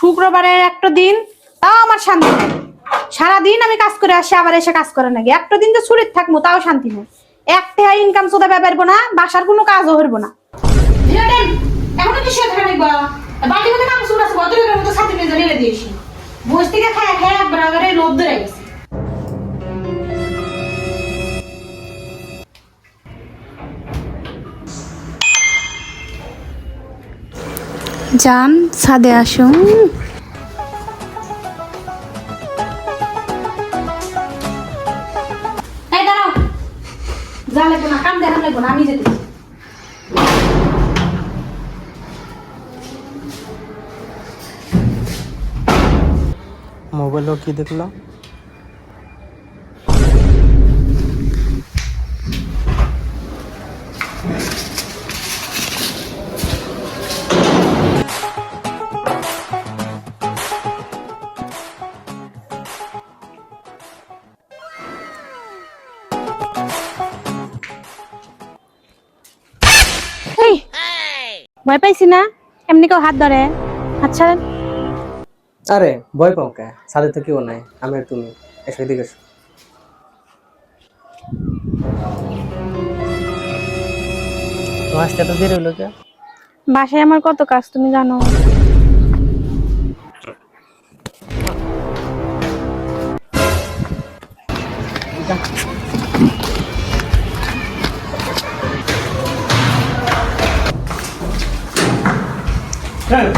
শুক্রবারের একটা দিন তাও আমার শান্তি নেই। সারাদিন আমি কাজ করে আসি, আবার এসে কাজ করে নাকি একটা দিন তো ছুটির থাকবো, তাও শান্তি নেই। একটা ইনকাম সোদা পারবো না, বাসার কোনো কাজও হইব না। এখন কি শুয়ে থাকে নাকি বাড়ি মধ্যে কাম শুরু আছে, বদলের মতো ছাতি মেজে রেখে দিয়েছি। বসে থেকে খায় খায় একবার আগে লোভ ধরে গেছে। জান ছাদে আসুন। এই দাঁড়াও, যা লাগবো না, কাম দেখা লাগবো না, আমি যেতেছি। মোবাইলও কি দেখলো? এই ভয় পাইছি না? এমনি কেউ হাত ধরে, হাত ছাড়েন। আরে ভয় পাও কে? সাথে তো কেউ নাই, আমি আর তুমি। এসো এদিকে এসো। তো আসতে তো দেরি হলো কে? বাসায় আমার কত কাজ তুমি জানো। হ্যাঁ